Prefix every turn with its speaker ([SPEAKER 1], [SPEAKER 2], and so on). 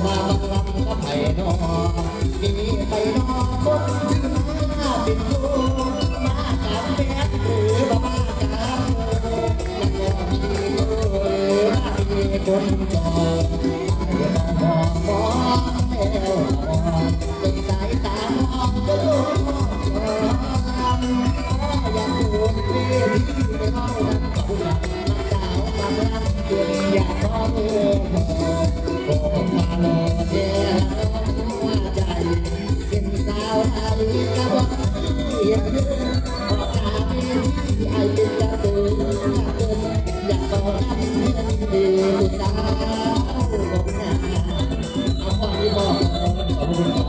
[SPEAKER 1] มาบังลำก็ไปนอดีไปนอคนชื่อมาเป็นโยมากับแม่หรือมากับแล้วก็มีมือมามีคนจองมองมองแล้วจนสายตามองก็รู้อยากดูที่ไม่เข้าทั้งคู่มาสาวมาลังเดือนอยากขอเมื่อโอ้มาโลเดว่าใจเป็นสาวนาลีกะบอกอยากดูพอตาไม่ที่ไอเป็นกระตืออยากบอกน้ำเพื่อนดีสาวของงานเอาความที่บอกขอบคุณ